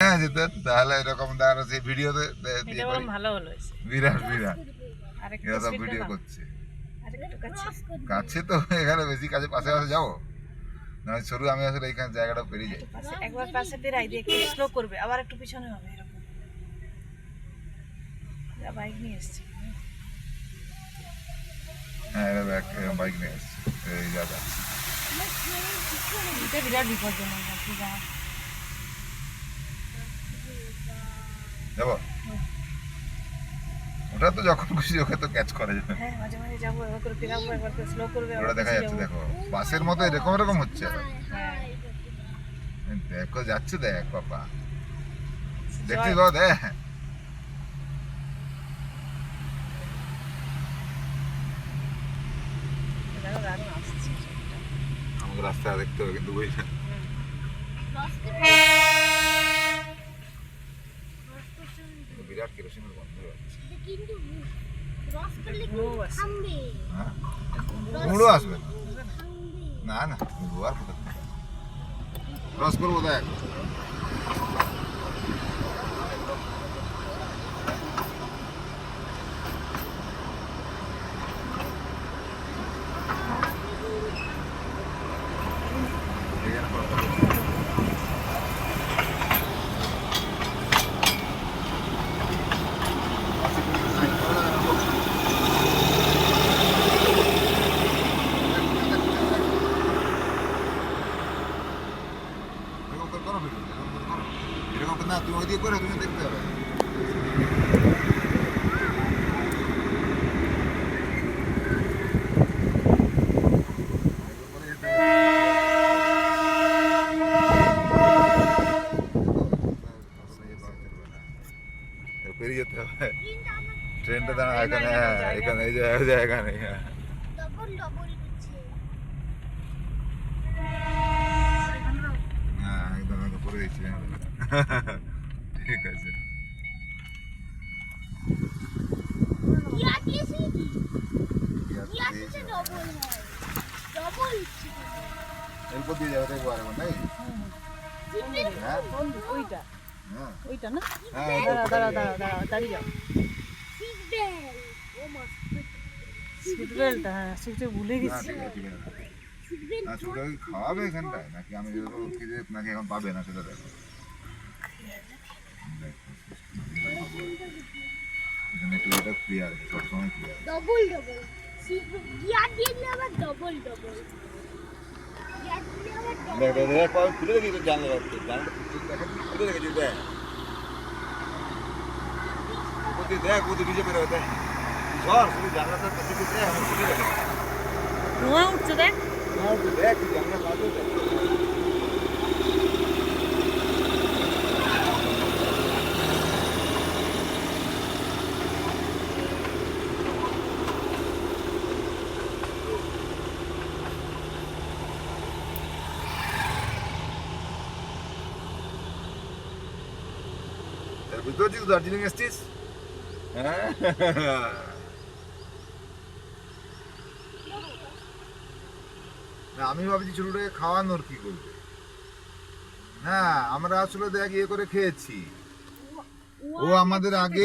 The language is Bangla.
হ্যাঁ যেত তাহলে এরকম দাঁড়ানো সেই ভিডিওতে ভালো হলো বিরাট বিরাট এরা সব ভিডিও করছে কাছে তো এখানে বেশি কাছে পাশে পাশে যাবো না শুরু আমি আসলে এইখানে জায়গাটা পেরিয়ে যাই একবার পাশে পেরাই দিয়ে একটু স্লো করবে আবার একটু পিছনে হবে এরকম বাইক নিয়ে এসছে হ্যাঁ এরা বাইক নিয়ে এসছে এই দাদা এটা বিরাট বিপজ্জনক যাবো ওটা তো যখন খুশি ওকে তো ক্যাচ করা যাবে হ্যাঁ মাঝে মাঝে যাবো একবার করে ফেরাবো একবার করে স্লো করবে ওটা দেখা যাচ্ছে দেখো বাসের মতো এরকম এরকম হচ্ছে হ্যাঁ দেখো যাচ্ছে দেখ বাবা দেখছি গো দেখ আমাকে রাস্তা দেখতে হবে কিন্তু বুঝলেন বিরাট কেরোসিনের গন্ধ হচ্ছে মুড়ো আসবে না না মুড়ো আর কোথা থেকে ক্রস করবো দেখ এরকম না তুমি ওই দিয়ে করে তুমি দেখতে হবে পেরিয়ে যেতে হবে ট্রেনটা দাঁড়া এখানে এখানে এই জায়গা নেই হ্যাঁ একদম একদম করে দিচ্ছি ঠিক আছে এরপর দিয়ে যাবে দেখবো আরেকবার নাই ওইটা ওইটা না হ্যাঁ দাঁড়া দাঁড়িয়ে যাও সিট বেল্ট হ্যাঁ সিটে ভুলে গেছি খাওয়াবে এখানটায় নাকি আমি নাকি এখন পাবে না সেটা দেখো এখানে একটু এটা ক্লিয়ার সবসময় ক্লিয়ার ডবল ডবল গিয়ার দিলে আবার ডবল ডবল খুলে দেখি জানলা রাখতে জানলা খুলে দেখেছি দেখ ওদের দেখ ওদের ভিজে বেরোবে দেখ ঝড় শুধু জানলাটা দিকে দেখ আমি খুলে দেখে ধোঁয়া উঠছে দেখ দেখ জানলা পাবে দেখ বুঝতে পারছিস দার্জিলিং এসছিস হ্যাঁ আমি ভাবছি ছোটটাকে খাওয়ানোর কি করবে হ্যাঁ আমরা আসলে দেখ ইয়ে করে খেয়েছি ও আমাদের আগে